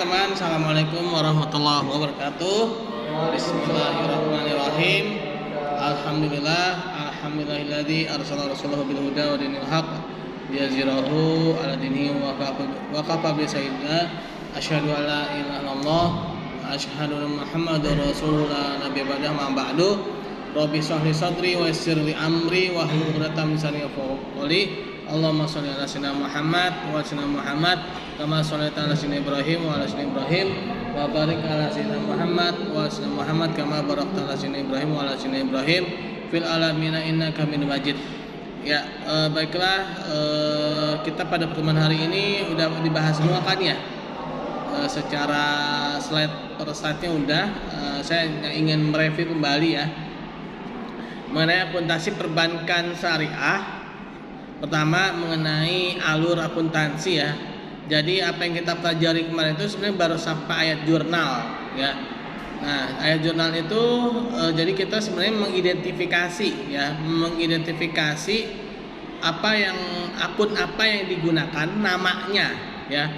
Teman, assalamualaikum warahmatullahi wabarakatuh. Bismillahirrahmanirrahim. Alhamdulillahilladzi arsala rasulahu bil huda wa dinil haq liyuzhirahu 'ala dinihi wa kafa bi sayyidina asyhadu an la ilaha illallah wa asyhadu anna muhammadar rasulullah nabiy ba'da ma ba'du. Rabbi shrah li sadri wa yassir li amri wa hlul 'uqdatam min lisani yafqahu qawli. Allahumma shalli ala sayyidina Muhammad wa sayyidina Muhammad kama shallaita ala sayyidina Ibrahim wa ala sayyidina Ibrahim wa barik ala sayyidina Muhammad wa sayyidina Muhammad kama barakta ala sayyidina Ibrahim wa ala sayyidina Ibrahim fil alamin innaka Hamidum Majid. Ya, baiklah, kita pada pertemuan hari ini udah dibahas semua kan ya. Secara slide per slide-nya udah, saya ingin mereview kembali ya mengenai akuntansi perbankan syariah. Pertama mengenai alur akuntansi ya. Jadi apa yang kita pelajari kemarin itu sebenarnya baru sampai ayat jurnal ya. Nah, ayat jurnal itu jadi kita sebenarnya mengidentifikasi apa yang akun apa yang digunakan, namanya ya.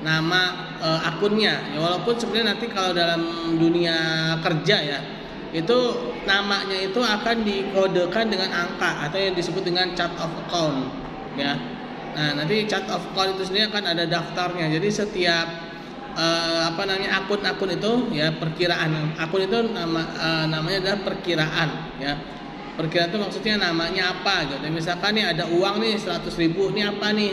Nama akunnya. Ya, walaupun sebenarnya nanti kalau dalam dunia kerja ya, itu namanya itu akan dikodekan dengan angka atau yang disebut dengan chart of account ya. Nah, nanti chart of account itu sendiri akan ada daftarnya. Jadi setiap akun-akun itu ya, perkiraan akun itu namanya adalah perkiraan ya. Perkiraan itu maksudnya namanya apa gitu. Misalkan nih ada uang nih 100.000, ini apa nih?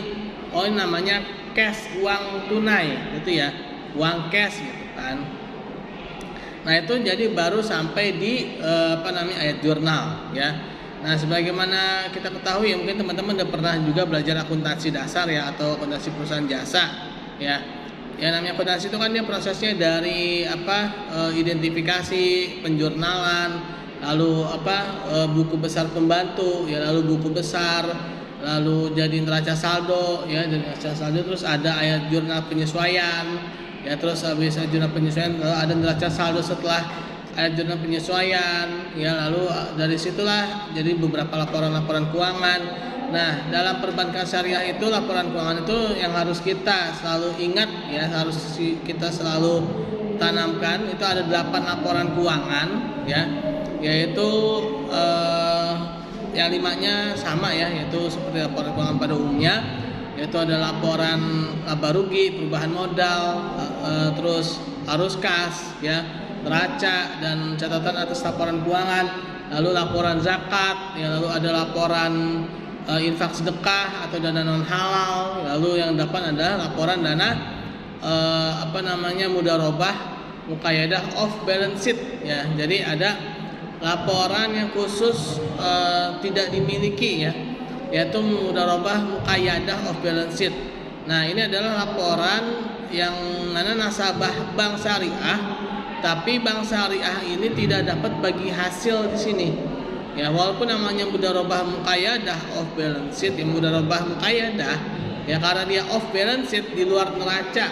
Oh, ini namanya cash, uang tunai gitu ya. Uang cash gitu kan. Nah, itu jadi baru sampai di ayat jurnal ya. Nah, sebagaimana kita ketahui ya, mungkin teman-teman udah pernah juga belajar akuntansi dasar ya, atau akuntansi perusahaan jasa ya. Ya, namanya akuntansi itu kan dia prosesnya dari identifikasi, penjurnalan, lalu buku besar pembantu ya, lalu buku besar, lalu jadi neraca saldo ya, dan neraca saldo terus ada ayat jurnal penyesuaian. Ya, terus habis jurnal penyesuaian lalu ada neraca saldo setelah ayat jurnal penyesuaian ya, lalu dari situlah jadi beberapa laporan-laporan keuangan. Nah, dalam perbankan syariah itu laporan keuangan itu yang harus kita selalu ingat ya, harus kita selalu tanamkan. Itu ada 8 laporan keuangan ya, yaitu yang 5-nya sama ya, yaitu seperti laporan keuangan pada umumnya, yaitu ada laporan laba rugi, perubahan modal, terus arus kas ya, neraca dan catatan atas laporan keuangan, lalu laporan zakat ya, lalu ada laporan infak sedekah atau dana non halal, lalu yang 8 adalah laporan dana mudharabah muqayyadah off balance sheet ya. Jadi ada laporan yang khusus tidak dimiliki ya, yaitu mudharabah muqayyadah off balance sheet. Nah, ini adalah laporan yang mana nasabah bank syariah, tapi bank syariah ini tidak dapat bagi hasil di sini. Ya, walaupun namanya mudharabah muqayyadah off balance sheet, ya mudharabah muqayyadah ya, karena dia off balance sheet di luar neraca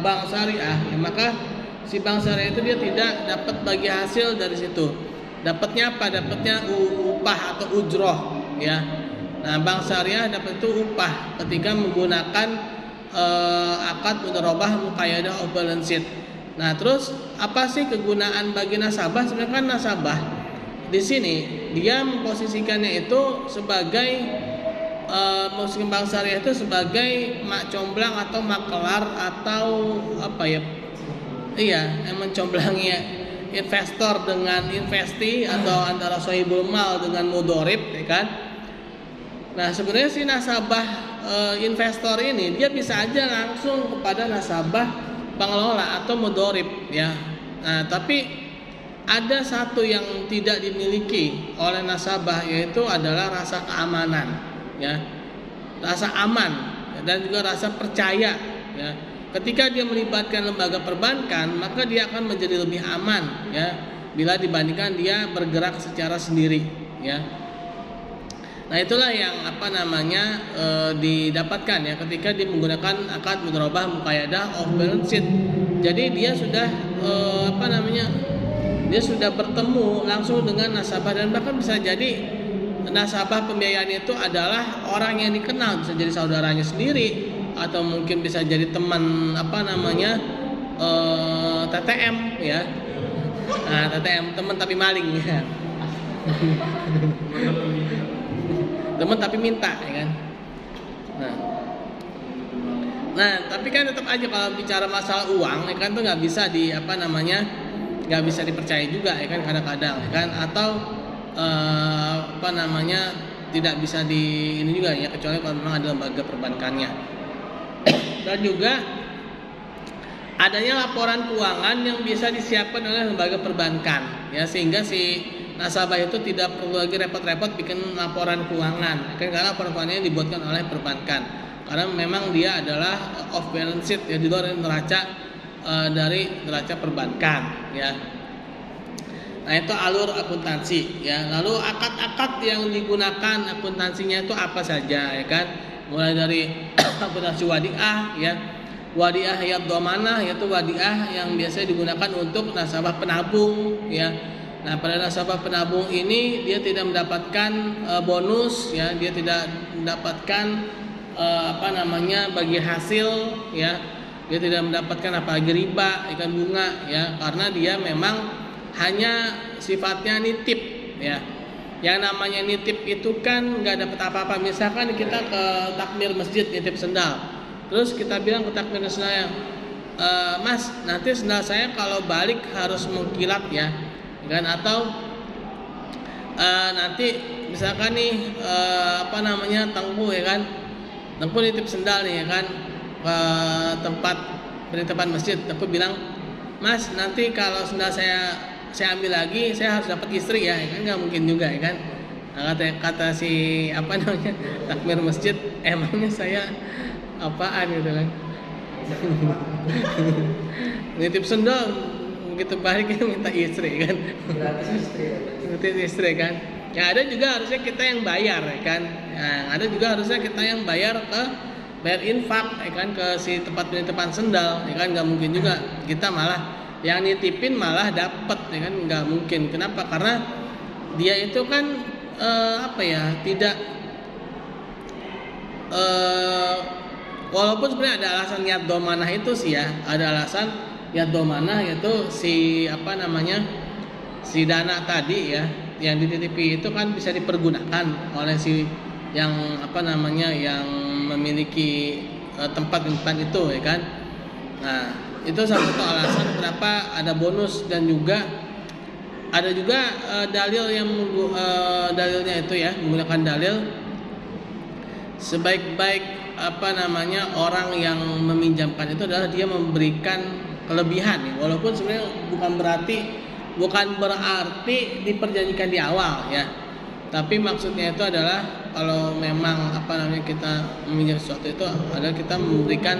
bank syariah, ya, maka si bank syariah itu dia tidak dapat bagi hasil dari situ. Dapatnya apa? Dapatnya upah atau ujroh ya. Nah, bank syariah dapat itu upah ketika menggunakan akad mudharabah muqayyadah off balance sheet. Nah, terus apa sih kegunaan bagi nasabah? Sebenarnya kan nasabah di sini dia memposisikannya itu sebagai muslim bank syariah itu sebagai mak comblang atau makelar atau yang mencomblangi investor dengan investi, atau antara sohibul mal dengan mudorib ya kan. Nah, sebenarnya si nasabah investor ini dia bisa aja langsung kepada nasabah pengelola atau mudorib ya. Nah, tapi ada satu yang tidak dimiliki oleh nasabah, yaitu adalah rasa keamanan ya, rasa aman dan juga rasa percaya ya. Ketika dia melibatkan lembaga perbankan, maka dia akan menjadi lebih aman ya bila dibandingkan dia bergerak secara sendiri ya. Nah, itulah yang didapatkan ya ketika dia menggunakan akad mudharabah muqayyadah off balance sheet. Jadi dia sudah dia sudah bertemu langsung dengan nasabah, dan bahkan bisa jadi nasabah pembiayaannya itu adalah orang yang dikenal, bisa jadi saudaranya sendiri atau mungkin bisa jadi teman TTM ya. Nah, TTM teman tapi maling ya. Teman tapi minta ya kan. Nah, tapi kan tetap aja kalau bicara masalah uang ya kan tuh nggak bisa nggak bisa dipercaya juga ya kan kadang-kadang ya kan, atau tidak bisa ini juga ya, kecuali kalau memang ada lembaga perbankannya. Dan juga adanya laporan keuangan yang bisa disiapkan oleh lembaga perbankan ya, sehingga si nasabah itu tidak perlu lagi repot-repot bikin laporan keuangan kan, karena laporan keuangannya dibuatkan oleh perbankan, karena memang dia adalah off balance sheet ya, di luar dari neraca perbankan ya. Nah, itu alur akuntansi ya. Lalu akad-akad yang digunakan akuntansinya itu apa saja ya kan, mulai dari akuntansi wadiah ya, wadiah yad dhamanah, yaitu wadiah yang biasanya digunakan untuk nasabah penabung ya. Nah, pada nasabah penabung ini dia tidak mendapatkan bonus ya, dia tidak mendapatkan bagi hasil ya, dia tidak mendapatkan apalagi riba ikan bunga ya, karena dia memang hanya sifatnya nitip ya. Yang namanya nitip itu kan nggak dapat apa-apa. Misalkan kita ke takmir masjid nitip sendal, terus kita bilang ke takmir sendal, Mas, nanti sendal saya kalau balik harus mengkilat ya kan, atau nanti misalkan nih Tengku ya kan, Tengku nitip sendal nih ya kan ke tempat penitipan masjid. Tengku bilang, Mas, nanti kalau sendal saya ambil lagi, saya harus dapat istri ya kan, nggak mungkin juga ya kan. Nah, kata si takmir masjid, emangnya saya apaan gitu kan. Nitip sendal begitu baliknya minta istri kan, gratis istri kan. Yang ada juga harusnya kita yang bayar ya kan. Yang ada juga harusnya kita yang bayar infak ya kan, ke si tempat penitipan sendal ya kan. Nggak mungkin juga kita malah yang nitipin malah dapat ya kan, nggak mungkin. Kenapa? Karena dia itu kan tidak walaupun sebenarnya ada alasan yad dhamanah itu sih ya, ada alasan yad dhamanah, yaitu si dana tadi ya yang dititipi itu kan bisa dipergunakan oleh si yang yang memiliki tempat itu ya kan. Nah, itu salah satu alasan kenapa ada bonus. Dan juga ada juga dalil yang dalilnya itu ya, menggunakan dalil sebaik-baik orang yang meminjamkan itu adalah dia memberikan kelebihan ya. Walaupun sebenarnya bukan berarti diperjanjikan di awal ya, tapi maksudnya itu adalah kalau memang kita meminjam sesuatu itu adalah kita memberikan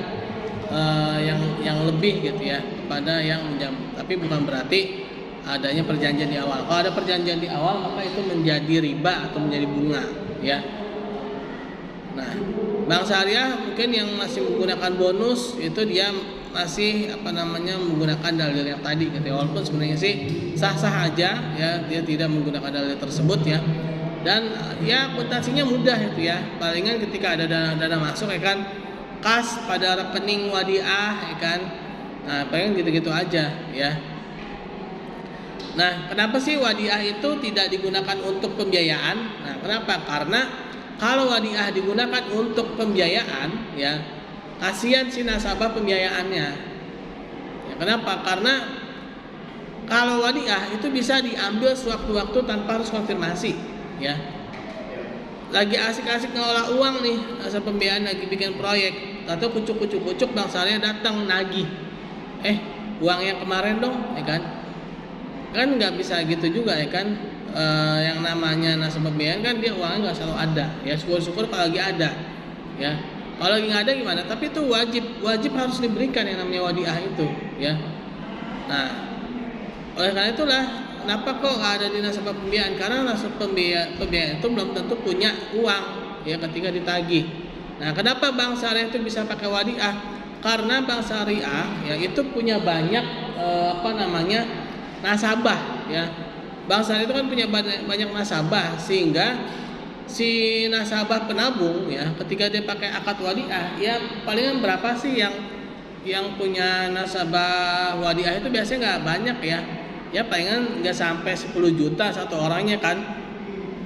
yang lebih gitu ya kepada yang minjam, tapi bukan berarti adanya perjanjian di awal. Kalau ada perjanjian di awal maka itu menjadi riba atau menjadi bunga ya. Nah, bank syariah mungkin yang masih menggunakan bonus itu dia masih menggunakan dalil yang tadi gitu ya. Walaupun sebenarnya sih sah-sah aja ya, dia tidak menggunakan dalil tersebut ya. Dan ya akuntansinya mudah itu ya. Palingan ketika ada dana masuk ya kan, kas pada rekening wadiah ya kan. Nah, paling gitu-gitu aja ya. Nah, kenapa sih wadiah itu tidak digunakan untuk pembiayaan? Nah, kenapa? Karena kalau wadiah digunakan untuk pembiayaan ya, kasihan si nasabah pembiayaannya. Ya, kenapa? Karena kalau wadiah itu bisa diambil sewaktu-waktu tanpa harus konfirmasi ya. Lagi asik-asik ngelola uang nih, asal pembiayaan lagi bikin proyek, atau kucuk bank syariah datang nagih, uang yang kemarin dong ya kan nggak bisa gitu juga ya kan. Yang namanya nasabah pembiayaan kan dia uangnya nggak selalu ada ya, syukur-syukur kalau lagi ada ya. Kalau lagi nggak ada gimana, tapi itu wajib harus diberikan yang namanya wadiah itu ya. Nah, oleh karena itulah kenapa kok nggak ada di nasabah pembiayaan, karena nasabah pembiayaan itu belum tentu punya uang ya ketika ditagih. Nah, kenapa bank syariah itu bisa pakai wadiah? Karena bank syariah ya itu punya banyak nasabah ya. Bank syariah itu kan punya banyak nasabah, sehingga si nasabah penabung ya ketika dia pakai akad wadiah ya palingan berapa sih yang yang punya nasabah wadiah itu biasanya nggak banyak ya. Ya palingan nggak sampai 10 juta satu orangnya kan.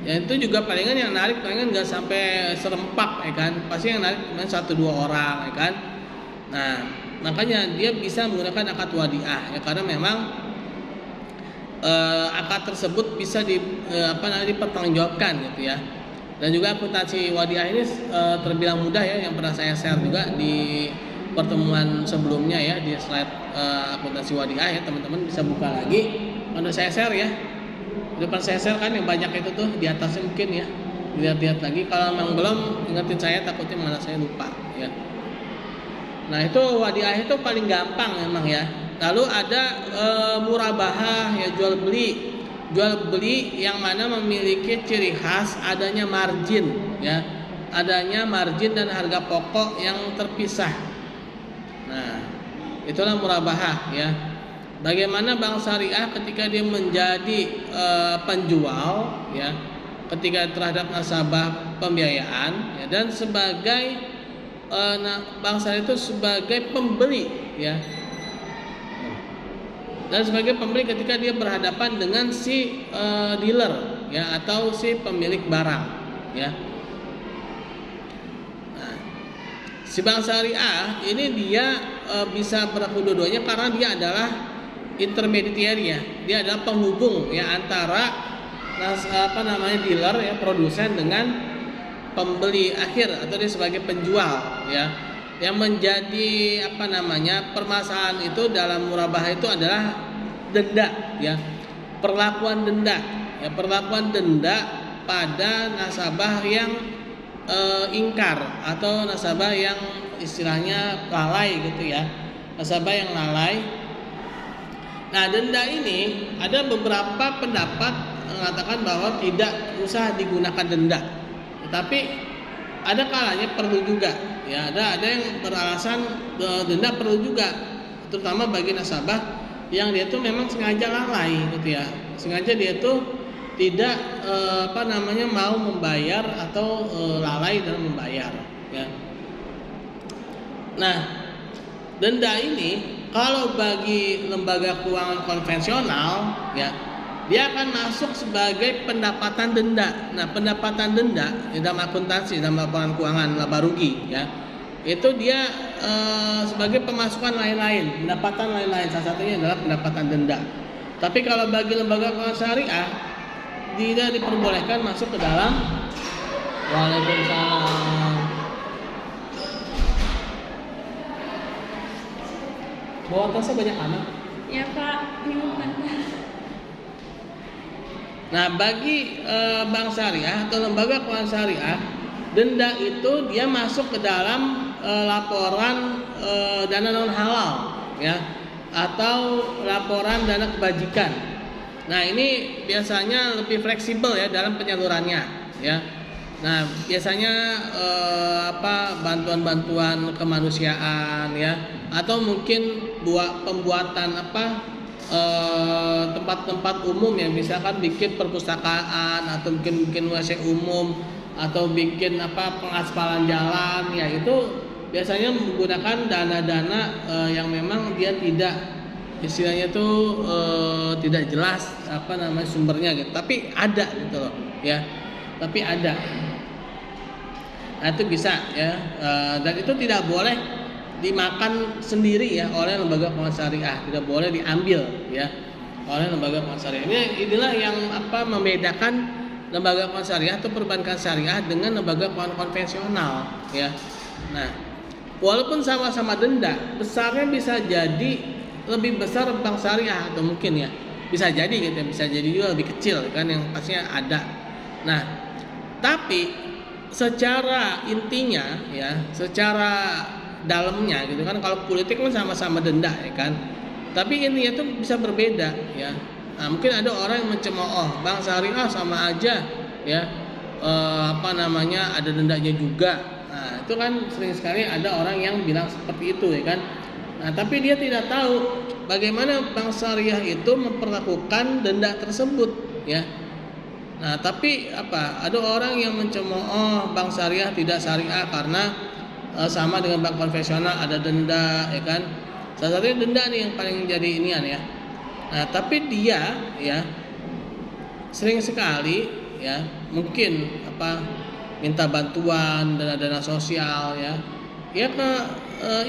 Ya itu juga palingan yang narik palingan nggak sampai serempak ya kan. Pasti yang narik cuma 1-2 orang ya kan. Nah, makanya dia bisa menggunakan akad wadiah ya karena memang akad tersebut bisa dipertanggungjawabkan gitu ya. Dan juga akuntansi wadiah ini terbilang mudah ya, yang pernah saya share juga di pertemuan sebelumnya ya, di slide akuntansi wadiah ya, teman-teman bisa buka lagi. Mana saya share ya, di depan saya share kan yang banyak itu tuh di atasnya mungkin ya, lihat-lihat lagi. Kalau memang belum, ingetin saya, takutnya malah saya lupa ya. Nah itu wadiah itu paling gampang memang ya. Lalu ada murabahah ya, jual beli yang mana memiliki ciri khas adanya margin ya, adanya margin dan harga pokok yang terpisah. Nah itulah murabahah ya. Bagaimana bank syariah ketika dia menjadi penjual ya, ketika terhadap nasabah pembiayaan ya, dan sebagai bank syariah itu sebagai pembeli ya, dan sebagai pembeli ketika dia berhadapan dengan si dealer ya, atau si pemilik barang ya. Nah, si bank syariah ini dia bisa berlaku dua-duanya karena dia adalah intermediary ya, dia adalah penghubung ya antara dealer ya, produsen dengan pembeli akhir atau dia sebagai penjual ya. Yang menjadi permasalahan itu dalam murabahah itu adalah denda ya, perlakuan denda ya, perlakuan denda pada nasabah yang ingkar atau nasabah yang istilahnya lalai gitu ya, nasabah yang lalai. Nah denda ini ada beberapa pendapat mengatakan bahwa tidak usah digunakan denda, tetapi ada kalanya perlu juga ya, ada yang beralasan denda perlu juga, terutama bagi nasabah yang dia tuh memang sengaja lalai gitu ya, sengaja dia tuh tidak mau membayar atau lalai dalam membayar ya. Nah denda ini kalau bagi lembaga keuangan konvensional ya, dia akan masuk sebagai pendapatan denda. Nah, pendapatan denda dalam akuntansi, dalam laporan keuangan laba rugi ya, itu dia sebagai pemasukan lain-lain, pendapatan lain-lain. Salah satunya adalah pendapatan denda. Tapi kalau bagi lembaga keuangan syariah tidak diperbolehkan masuk ke dalam. Waalaikumsalam. Bawa tasnya banyak anak. Ya Pak, minum bentar. Nah bagi bank syariah atau lembaga keuangan syariah, denda itu dia masuk ke dalam laporan dana non halal ya, atau laporan dana kebajikan. Nah ini biasanya lebih fleksibel ya dalam penyalurannya ya. Nah biasanya bantuan-bantuan kemanusiaan ya, atau mungkin pembuatan tempat-tempat umum ya, misalkan bikin perpustakaan atau bikin WC umum atau bikin pengaspalan jalan ya, itu biasanya menggunakan dana-dana yang memang dia tidak, istilahnya tuh tidak jelas sumbernya gitu, tapi ada gitu loh ya, tapi ada. Nah itu bisa ya, dan itu tidak boleh dimakan sendiri ya oleh lembaga keuangan syariah, tidak boleh diambil ya oleh lembaga keuangan syariah. Inilah yang membedakan lembaga keuangan syariah atau perbankan syariah dengan lembaga keuangan konvensional ya. Nah, walaupun sama-sama denda, besarnya bisa jadi lebih besar bank syariah atau mungkin ya bisa jadi gitu, bisa jadi juga lebih kecil kan, yang pastinya ada. Nah, tapi secara intinya ya, secara dalamnya gitu kan, kalau politik kan sama-sama denda ya kan, tapi intinya tuh bisa berbeda ya. Nah, mungkin ada orang yang mencemooh bank syariah sama aja ya, ada dendanya juga. Nah itu kan sering sekali ada orang yang bilang seperti itu ya kan. Nah tapi dia tidak tahu bagaimana bank syariah itu memperlakukan denda tersebut ya. Nah tapi ada orang yang mencemooh bank syariah tidak syariah karena sama dengan bank konvensional, ada denda, ya kan. Salah satunya denda nih yang paling jadi inian ya. Nah, tapi dia ya sering sekali ya mungkin minta bantuan dana-dana sosial ya ke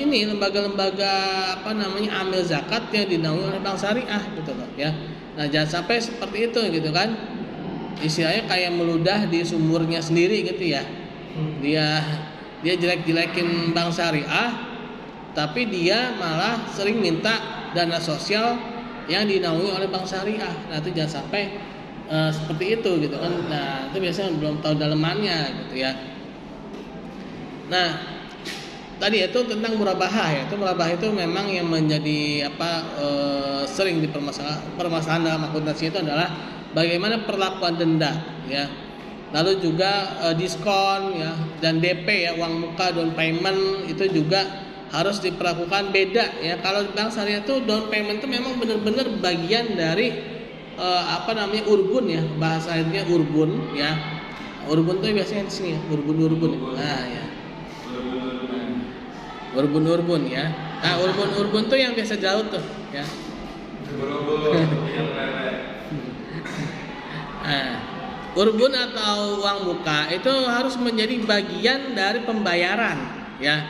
ini lembaga-lembaga amil zakat yang dinaungi oleh bank syariah gitu loh ya. Nah, jangan sampai seperti itu gitu kan. Istilahnya kayak meludah di sumurnya sendiri gitu ya. Dia jelek-jelekin bank syariah, tapi dia malah sering minta dana sosial yang dinaungi oleh bank syariah. Nah, itu jangan sampai seperti itu gitu kan. Nah, itu biasanya belum tahu dalemannya gitu ya. Nah, tadi itu tentang murabahah ya. Itu murabahah itu memang yang menjadi sering permasalahan dalam akuntansi itu adalah bagaimana perlakuan denda ya. Lalu juga diskon ya dan DP ya, uang muka down payment itu juga harus diperlakukan beda ya. Kalau bank syariah itu down payment itu memang benar-benar bagian dari urbun ya, bahasanya urbun ya. Urbun tuh biasanya di sini ya, urbun. Nah ya. Urbun ya. Nah, urbun tuh yang biasa jauh tuh ya. Nah, urbun atau uang muka itu harus menjadi bagian dari pembayaran ya.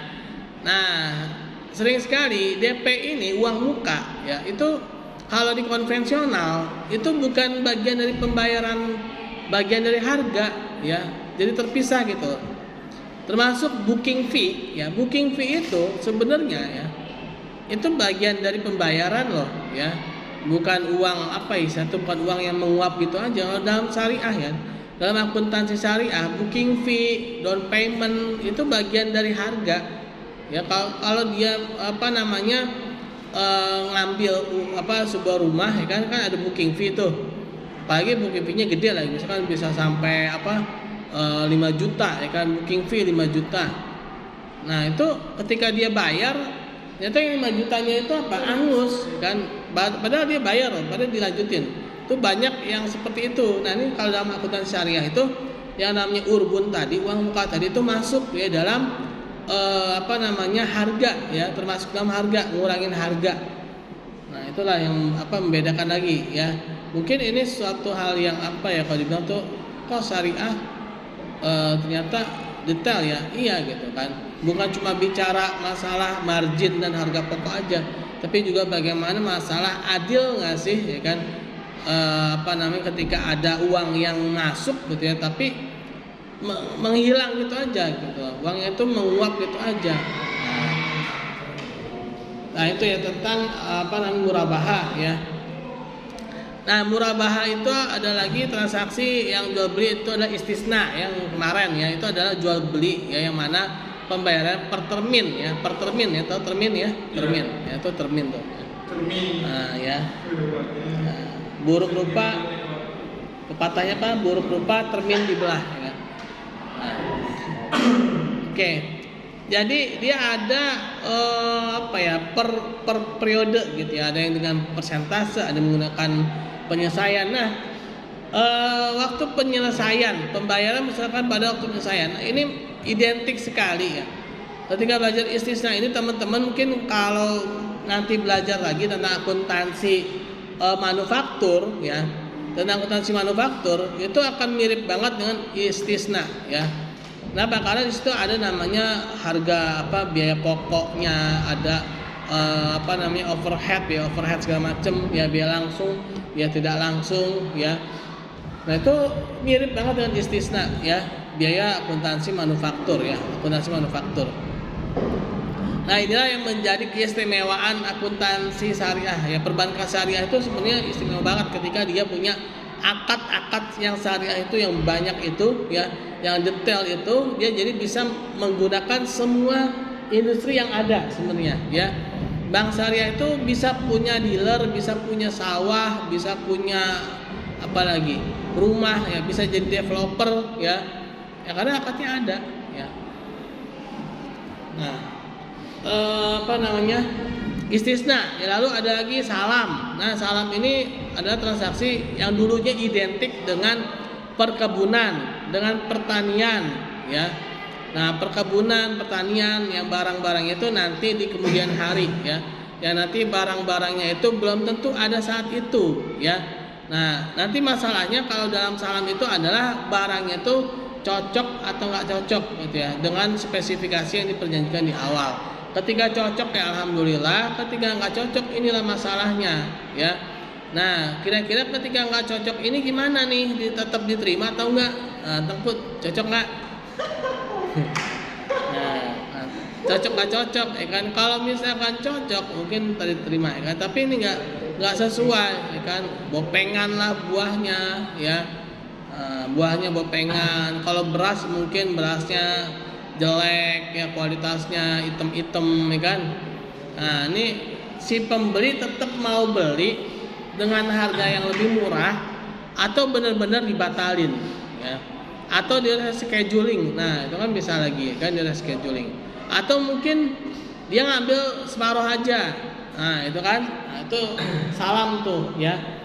Nah, sering sekali DP ini uang muka ya, itu kalau di konvensional itu bukan bagian dari pembayaran, bagian dari harga ya. Jadi terpisah gitu. Termasuk booking fee ya. Booking fee itu sebenarnya ya itu bagian dari pembayaran loh ya. Bukan uang bukan uang yang menguap gitu aja. Dalam syariah ya, dalam akuntansi syariah, booking fee, down payment itu bagian dari harga ya. Kalau dia ngambil sebuah rumah ya kan ada booking fee tuh. Apalagi booking fee-nya gede lah, misalkan bisa sampai 5 juta ya kan, booking fee 5 juta. Nah, itu ketika dia bayar ternyata yang 5 jutanya itu angus kan, padahal dia bayar loh, padahal dilanjutin. Itu banyak yang seperti itu. Nah, ini kalau dalam akuntansi syariah itu yang namanya urbun tadi, uang muka tadi itu masuk ya dalam harga ya, termasuk dalam harga, ngurangin harga. Nah, itulah yang membedakan lagi ya. Mungkin ini suatu hal yang kalau dibilang tuh kok syariah ternyata detail ya. Iya gitu kan. Bukan cuma bicara masalah margin dan harga pokok aja, tapi juga bagaimana masalah adil nggak sih ya kan. Ketika ada uang yang masuk gitu ya, tapi menghilang gitu aja gitu, uangnya itu menguap gitu aja. Nah, itu ya tentang murabahah ya. Nah, murabahah itu ada lagi transaksi yang jual beli itu adalah istisna yang kemarin ya, itu adalah jual beli ya, yang mana pembayaran per termin ya, tahu termin ya, termin ya, itu termin tuh. Nah ya. Nah, buruk rupa pepatahnya buruk rupa termin dibelah ya. Nah, oke. Jadi dia ada per periode gitu ya, ada yang dengan persentase, ada yang menggunakan penyelesaian. Nah, waktu penyelesaian pembayaran misalkan pada waktu penyelesaian, nah, ini identik sekali ya. Ketika belajar istisna ini teman-teman mungkin kalau nanti belajar lagi tentang akuntansi manufaktur ya, tentang akuntansi manufaktur itu akan mirip banget dengan istisna ya. Kenapa? Karena di situ ada namanya harga biaya pokoknya, ada overhead ya, overhead segala macam ya, biaya langsung, biaya tidak langsung ya. Nah, itu mirip banget dengan istisna ya, biaya akuntansi manufaktur ya, akuntansi manufaktur. Nah, inilah yang menjadi keistimewaan akuntansi syariah ya. Perbankan syariah itu sebenarnya istimewa banget ketika dia punya akad-akad yang syariah itu yang banyak itu ya, yang detail itu, dia jadi bisa menggunakan semua industri yang ada sebenarnya ya. Bank syariah itu bisa punya dealer, bisa punya sawah, bisa punya rumah ya, bisa jadi developer ya, karena akadnya ada ya. Nah, istisna ya. Lalu ada lagi salam. Nah, salam ini adalah transaksi yang dulunya identik dengan perkebunan, dengan pertanian ya. Nah, perkebunan, pertanian yang barang-barang itu nanti di kemudian hari ya. Ya nanti barang-barangnya itu belum tentu ada saat itu ya. Nah, nanti masalahnya kalau dalam salam itu adalah barangnya itu cocok atau nggak cocok gitu ya dengan spesifikasi yang diperjanjikan di awal. Ketika cocok ya alhamdulillah, ketika nggak cocok inilah masalahnya ya. Nah, kira-kira ketika nggak cocok ini gimana nih? Tetap diterima atau enggak? Nah, Tengkut, cocok nggak? Nah, cocok nggak cocok ya kan? Kalau misalkan cocok mungkin tadi terima ya kan, tapi ini nggak sesuai ya kan? Bopengan lah buahnya ya. Buahnya bopengan. Kalau beras mungkin berasnya jelek ya, kualitasnya item-item ya kan. Nah, ini si pembeli tetap mau beli dengan harga yang lebih murah atau benar-benar dibatalin ya, atau di rescheduling. Nah, itu kan bisa lagi kan, di rescheduling. Atau mungkin dia ngambil separuh aja. Nah, itu kan, itu salam tuh ya.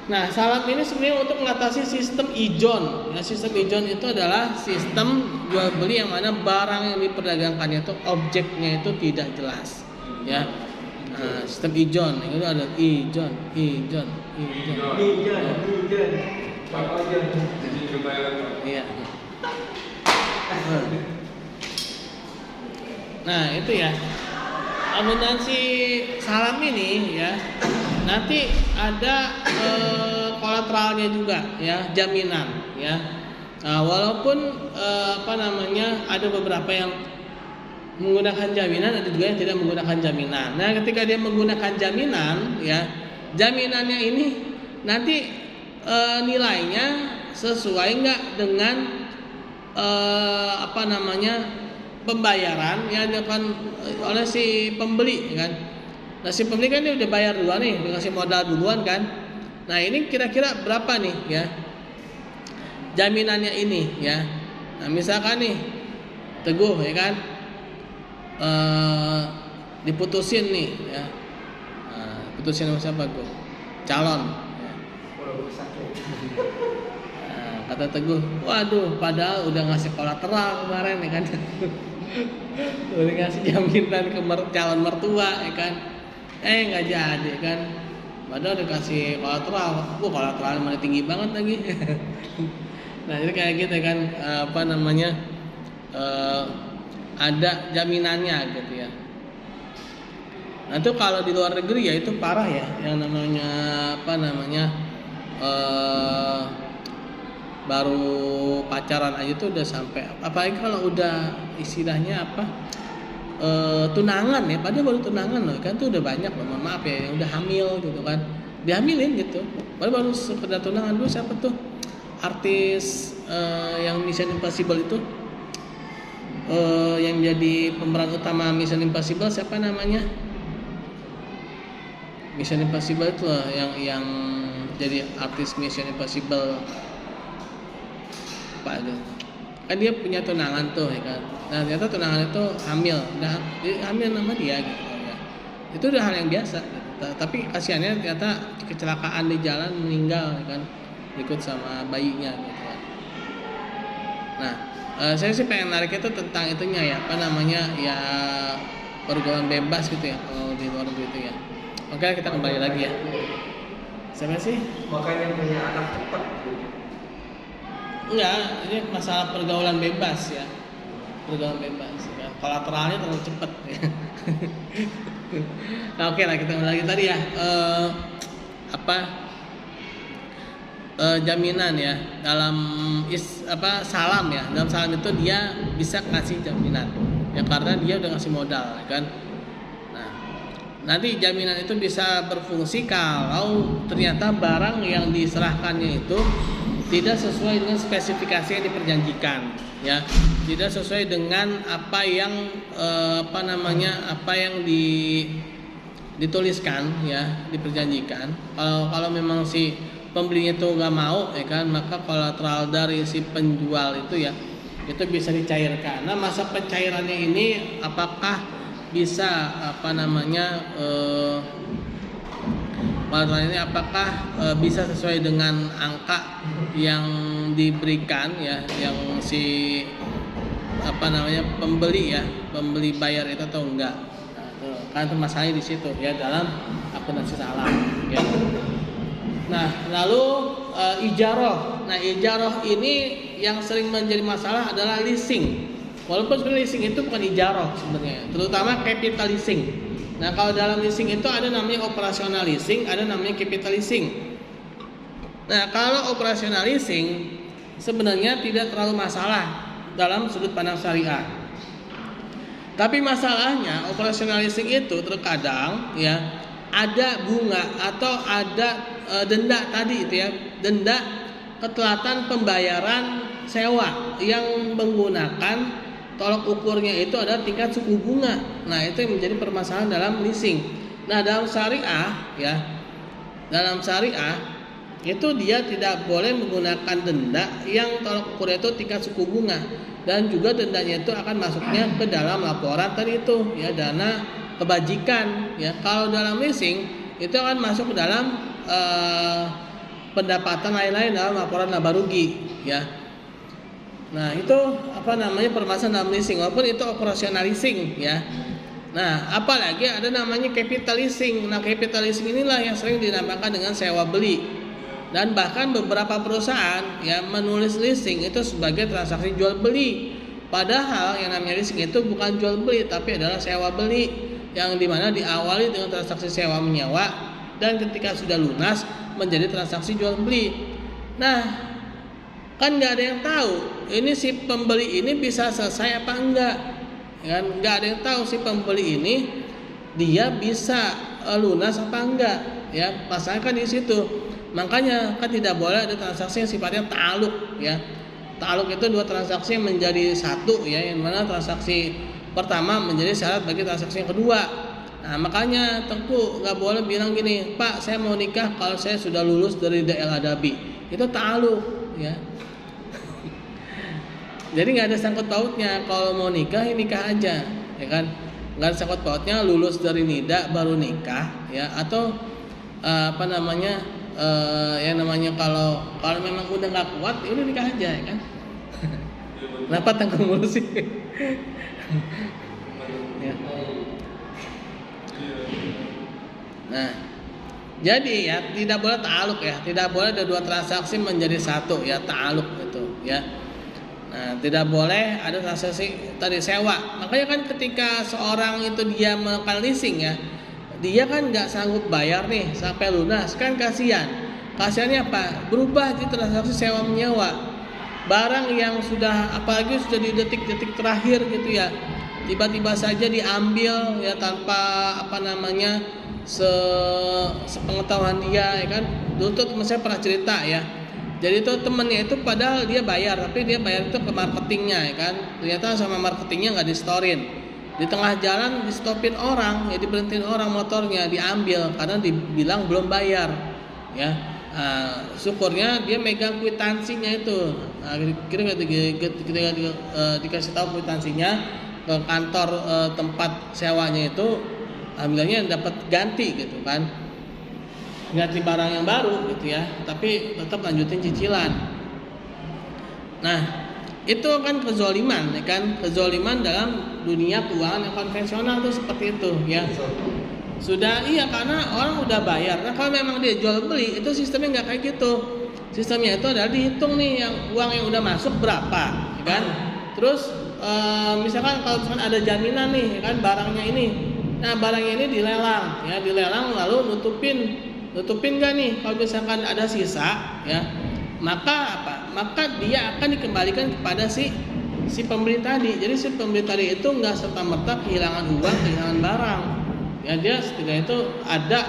Nah, salam ini sebenarnya untuk mengatasi sistem ijon. Ya, sistem ijon itu adalah sistem jual beli yang mana barang yang diperdagangkannya itu objeknya itu tidak jelas ya. Nah, sistem ijon itu ada ijon. Iya. Nah, itu ya. Akuntansi salam ini ya. Nanti ada kolateralnya juga ya, jaminan ya. Nah, walaupun ada beberapa yang menggunakan jaminan, ada juga yang tidak menggunakan jaminan. Nah, ketika dia menggunakan jaminan ya, jaminannya ini nanti nilainya sesuai nggak dengan pembayaran yang dilakukan oleh si pembeli kan. Nah, si pembeli kan dia udah bayar duluan nih, dikasih modal duluan kan. Nah, ini kira-kira berapa nih ya jaminannya ini ya. Nah, misalkan nih Teguh ya kan, diputusin nih ya. Nah, putusin sama siapa gue? Calon ya. Nah, kata Teguh, waduh padahal udah ngasih kolateral kemarin ya kan. Udah ngasih jaminan ke calon mertua ya kan. Nggak jadi kan. Padahal udah kasih kolateral. Kolateralnya mana tinggi banget lagi. Nah, itu kayak gitu kan, ada jaminannya gitu ya. Nah, itu kalau di luar negeri ya itu parah ya, yang namanya baru pacaran aja tuh udah sampai, apalagi kalau udah istilahnya tunangan ya, padahal baru tunangan loh kan, tuh udah banyak loh, maaf ya, yang udah hamil gitu kan, dihamilin gitu, padahal baru sekedar tunangan. Dulu siapa tuh artis yang Mission Impossible itu, yang jadi pemeran utama Mission Impossible, siapa namanya? Mission Impossible itu loh, yang jadi artis Mission Impossible, Pak itu. Kan dia punya tunangan tuh ya kan. Nah, ternyata tunangan itu hamil. Nah, hamil nama dia gitu ya. Itu udah hal yang biasa gitu. Tapi kasihannya ternyata kecelakaan di jalan, meninggal ya kan, ikut sama bayinya gitu kan. Nah, saya sih pengen narik itu tentang itunya ya, ya pergaulan bebas gitu ya kalau di luar negeri itu ya. Oke, kita kembali lagi ya. Siapa sih? Makanya punya anak cepat. Enggak, ini masalah pergaulan bebas ya. Pergaulan bebas ya. Kolateralnya terlalu cepat ya. Nah, oke lah, kita kembali lagi tadi ya. Jaminan ya dalam salam ya. Dalam salam itu dia bisa kasih jaminan ya, karena dia udah ngasih modal kan. Nah, nanti jaminan itu bisa berfungsi kalau ternyata barang yang diserahkannya itu tidak sesuai dengan spesifikasi yang diperjanjikan ya, tidak sesuai dengan apa yang dituliskan ya, diperjanjikan. Kalau memang si pembelinya itu nggak mau ya kan, maka kolateral dari si penjual itu ya itu bisa dicairkan. Nah, masa pencairannya ini apakah bisa kolateral ini apakah bisa sesuai dengan angka yang diberikan ya, yang si pembeli ya, pembeli bayar itu atau enggak. Nah, itu kan itu masalahnya di situ ya, dalam akuntansi salam ya. Nah, lalu ijarah. Nah, ijarah ini yang sering menjadi masalah adalah leasing. Walaupun sebenarnya leasing itu bukan ijarah sebenarnya, terutama capital leasing. Nah, kalau dalam leasing itu ada namanya operasional leasing, ada namanya capital leasing. Nah, kalau operasional leasing sebenarnya tidak terlalu masalah dalam sudut pandang syariah. Tapi masalahnya operasional leasing itu terkadang ya ada bunga atau ada denda tadi itu ya, denda ketelatan pembayaran sewa yang menggunakan tolok ukurnya itu adalah tingkat suku bunga. Nah, itu yang menjadi permasalahan dalam leasing. Nah, dalam syariah ya, dalam syariah itu dia tidak boleh menggunakan denda yang tolok ukurnya itu tingkat suku bunga, dan juga dendanya itu akan masuknya ke dalam laporan tadi itu ya, dana kebajikan ya. Kalau dalam leasing itu akan masuk ke dalam pendapatan lain-lain dalam laporan laba rugi ya. Nah, itu permasalahan dalam leasing, walaupun itu operasional leasing ya. Nah, apalagi ada namanya capital leasing. Nah, capital leasing inilah yang sering dinamakan dengan sewa beli. Dan bahkan beberapa perusahaan ya menulis leasing itu sebagai transaksi jual beli. Padahal yang namanya leasing itu bukan jual beli, tapi adalah sewa beli, yang dimana diawali dengan transaksi sewa menyewa dan ketika sudah lunas menjadi transaksi jual beli. Nah, kan nggak ada yang tahu ini si pembeli ini bisa selesai apa enggak, kan nggak ada yang tahu si pembeli ini dia bisa lunas apa enggak ya, pasalnya kan di situ. Makanya kan tidak boleh ada transaksi yang sifatnya ta'aluk ya. Ta'aluk itu dua transaksi yang menjadi satu ya, yang mana transaksi pertama menjadi syarat bagi transaksi yang kedua. Nah, makanya Tengku nggak boleh bilang gini, Pak saya mau nikah kalau saya sudah lulus dari DL Adabi. Itu ta'aluk ya. Jadi nggak ada sangkut pautnya. Kalau mau nikah ya nikah aja ya kan, nggak ada sangkut pautnya lulus dari NIDA baru nikah ya, atau yang namanya kalau memang udah nggak kuat ya udah nikah aja ya kan. Kenapa Tengku mulu sih? Ya. Nah, jadi ya tidak boleh ta'aluk ya, tidak boleh ada dua transaksi menjadi satu ya, ta'aluk itu ya. Nah, tidak boleh ada transaksi tadi sewa. Makanya kan ketika seorang itu dia melakukan leasing ya, dia kan nggak sanggup bayar nih sampai lunas, kan kasihan. Kasihannya apa? Berubah jadi transaksi sewa menyewa. Barang yang sudah, apalagi sudah di detik-detik terakhir gitu ya, tiba-tiba saja diambil ya tanpa sepengetahuan dia ya kan. Dulu tuh teman saya pernah cerita ya. Jadi itu temennya itu padahal dia bayar, tapi dia bayar itu ke marketingnya ya kan. Ternyata sama marketingnya nggak di-storein. Di tengah jalan di-stopin orang, ya diberhentiin orang motornya, diambil karena dibilang belum bayar. Ya, syukurnya dia megang kwitansinya itu. Ketika dikasih tahu kwitansinya ke kantor tempat sewanya itu, alhamdulillahnya dapat ganti gitu kan. Ganti barang yang baru gitu ya, tapi tetap lanjutin cicilan. Nah, itu kan kezoliman ya kan, kezoliman dalam dunia keuangan yang konvensional tuh seperti itu ya. Sudah iya, karena orang udah bayar. Nah, kalau memang dia jual beli itu sistemnya nggak kayak gitu. Sistemnya itu adalah dihitung nih yang uang yang udah masuk berapa ya kan. Terus misalkan kalau ada jaminan nih ya kan barangnya ini. Nah, barangnya ini dilelang ya, dilelang lalu nutupin nggak nih kalau misalkan ada sisa ya, maka maka dia akan dikembalikan kepada si pembeli tadi. Jadi si pembeli tadi itu nggak serta-merta kehilangan uang, kehilangan barang ya, dia setidaknya itu ada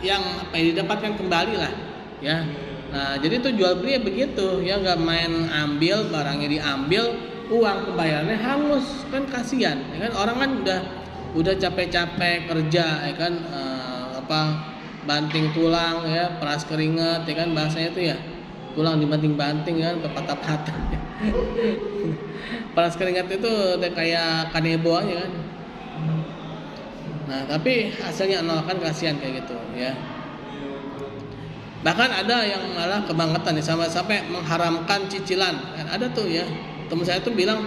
yang didapatkan kembali lah ya. Nah, jadi itu jual beli ya begitu ya, nggak main ambil barangnya diambil, uang pembayarannya hangus, kan kasihan ya kan. Orang kan udah capek-capek kerja ya kan, banting tulang ya, peras keringat ya kan, bahasanya itu ya, tulang dibanting-banting kan, berpatah-patah. Peras keringat itu udah kayak kanebo aja kan. Nah, tapi hasilnya nol, kan kasihan kayak gitu ya. Bahkan ada yang malah kebangetan nih sampai mengharamkan cicilan kan, ada tuh ya. Teman saya tuh bilang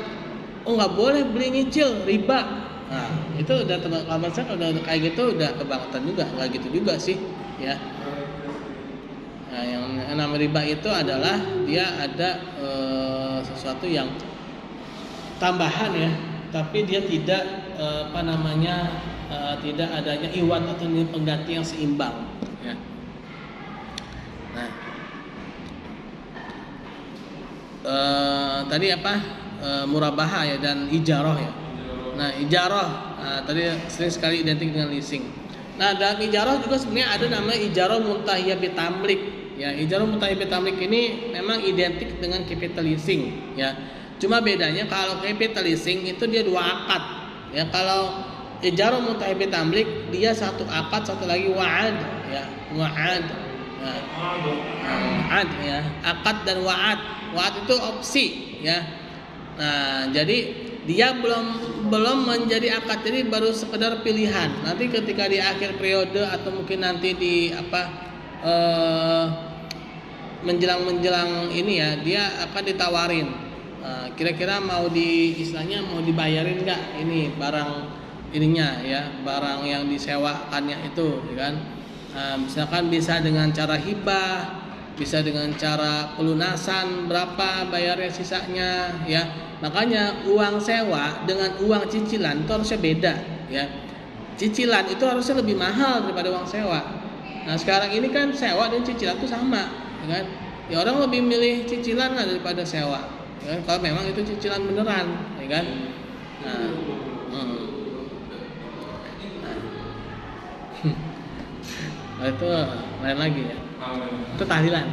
oh nggak boleh beli nyicil, riba. Nah, itu udah udah kayak gitu udah kebangetan juga, nggak gitu juga sih, ya. Nah, yang namanya riba itu adalah dia ada sesuatu yang tambahan ya, tapi dia tidak tidak adanya iwat atau nilai pengganti yang seimbang, ya. Nah, tadi apa? Murabaha ya dan ijarah ya. Nah, ijarah tadi sering sekali identik dengan leasing. Nah, dalam ijarah juga sebenarnya ada namanya ijarah muntahiyah bitamlik. Ya, ijarah muntahiyah bitamlik ini memang identik dengan capital leasing, ya. Cuma bedanya kalau capital leasing itu dia 2 akad. Ya, kalau ijarah muntahiyah bitamlik dia 1 akad, satu lagi wa'ad, ya. Wa'ad. Nah, wa'ad ya, akad dan wa'ad. Wa'ad itu opsi, ya. Nah, jadi dia belum menjadi akad, jadi baru sekedar pilihan. Nanti ketika di akhir periode atau mungkin nanti di menjelang ini ya, dia akan ditawarin. Kira-kira mau istilahnya mau dibayarin nggak ini barang ininya ya, barang yang disewakannya itu, ya kan? Misalkan bisa dengan cara hibah, bisa dengan cara pelunasan berapa bayarnya sisanya, ya. Makanya uang sewa dengan uang cicilan itu harusnya beda, ya. Cicilan itu harusnya lebih mahal daripada uang sewa. Nah, sekarang ini kan sewa dan cicilan itu sama, ya kan? Ya orang lebih milih cicilan lah daripada sewa, ya kan? Kalau memang itu cicilan beneran, ya kan? Nah, nah itu lain lagi ya. Itu tahlilan.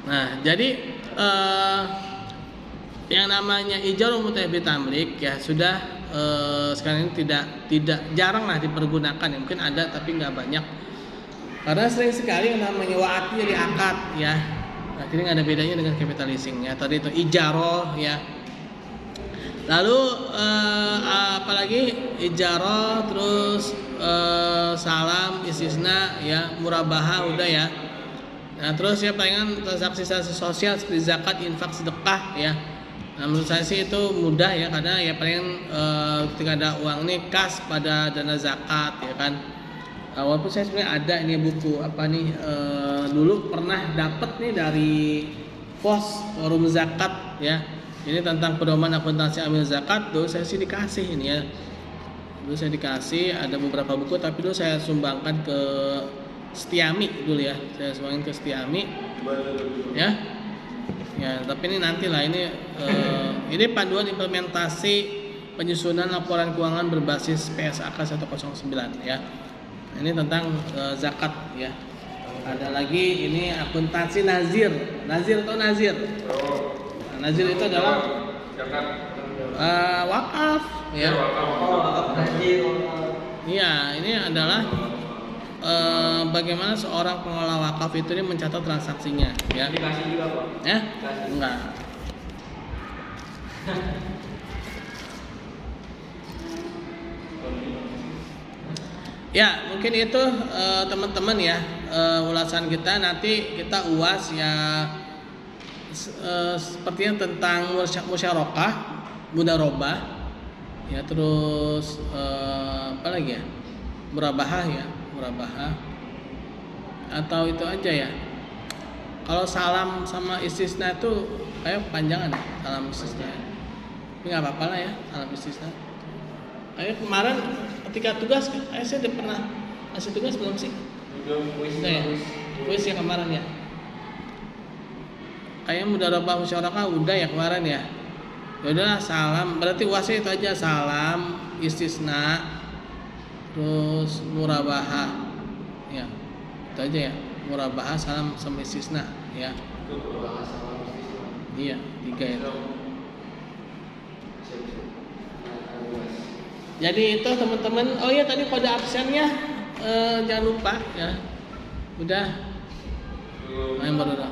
Nah, jadi yang namanya ijarah muntahiyah bitamlik ya sudah sekarang ini tidak jarang lah dipergunakan, ya mungkin ada tapi nggak banyak karena sering sekali yang namanya wa'ad jadi akad, ya. Nah, ini nggak ada bedanya dengan capital leasing, ya. Tadi itu ijarah, ya. Lalu apalagi ijarah, terus salam, istisna, ya, murabaha udah ya. Nah, terus ya palingan transaksi sosial seperti zakat, infak, sedekah, ya. Nah, menurut saya sih itu mudah ya, karena ya paling ketika ada uang nih kas pada dana zakat, ya kan. Walaupun saya sebenarnya ada ini buku apa nih dulu pernah dapat nih dari FOS Forum Zakat, ya. Ini tentang pedoman akuntansi amil zakat. Dulu saya sih dikasih ini ya. Dulu saya dikasih ada beberapa buku, tapi dulu saya sumbangkan ke Setiami dulu ya. Saya sumbangin ke Setiami. Ya. Ya, tapi ini nantilah ini panduan implementasi penyusunan laporan keuangan berbasis PSAK 109, ya. Ini tentang zakat, ya. Ada lagi ini akuntansi nazir. Nazir atau nazir? Nazir itu adalah wakaf, ya. Iya, ini adalah bagaimana seorang pengelola wakaf itu ini mencatat transaksinya, ya. Dikasih juga, Pak? Ya? Enggak. Ya, mungkin itu teman-teman ya ulasan kita. Nanti kita UAS ya sepertinya tentang musyarakah, mudharabah, ya, terus apa lagi ya, murabahah, ya, murabahah, atau itu aja ya. Kalau salam sama istisna itu kayak panjangan ya, salam istisna. Ini nggak apa-apa lah ya, salam istisna. Kayak kemarin ketika tugas, saya udah pernah ngasih tugas belum sih? Udah ya, kuis ya kemarin ya. Kayaknya mudharabah musyarakah udah ya kemarin ya. Ya udahlah, salam berarti UASnya itu aja, salam, istisna, terus murabahah, ya itu aja ya, murabahah, salam, sama istisna, ya. Iya, 3 itu. Jadi itu teman-teman. Oh iya, tadi kode absennya jangan lupa ya. Udah main baru dah.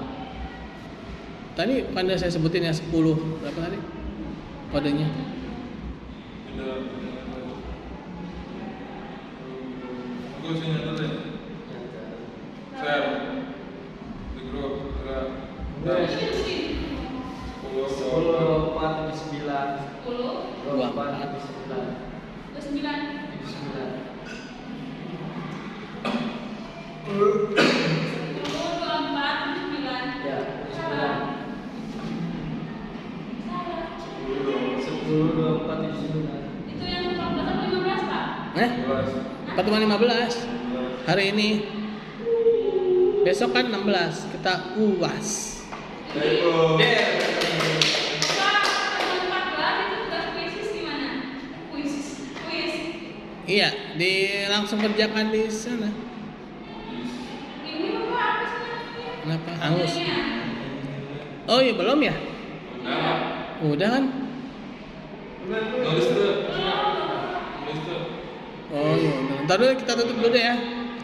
Tadi pada saya sebutin ya 10 berapa tadi kodenya? Aku sih nyata deh. Share di grup. Ya, 10, 24, 79. Itu yang 14 atau 15, Pak? 45-15 hari ini. Besok kan 16 kita UAS. Pak, tanggal 14 itu tugas kuisis di mana? Kuis. Iya, langsung kerjakan di sana. Ini Bapak apa sih namanya? Kenapa? Hangus. Adanya. Oh iya belum ya? Udah kan? Oh iya. Ntar dulu kita tutup dulu deh ya.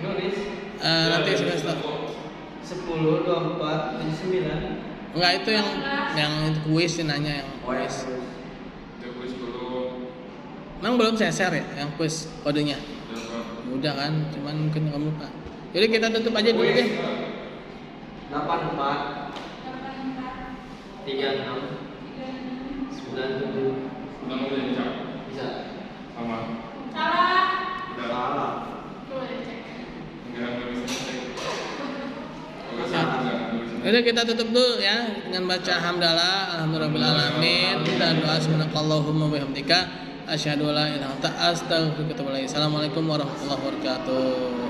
Nulis Nanti semester. 10, 24, 79. Enggak, itu yang itu kuis nanya yang Oh ya, kuis. terus. Emang belum saya share ya yang kuis kodenya? Udah kan, cuman mungkin kamu lupa. Jadi kita tutup aja dulu deh. 84, 84, 36, 97. Bisa. Salah. Salah. Boleh cek. Udah kita tutup dulu ya dengan baca hamdalah alhamdulillahirabbil alamin dan doa subhanakallahumma wa bihamdika asyhadu an la ilaha illa anta astaghfiruka wa atubu ilaik. Assalamualaikum warahmatullahi wabarakatuh.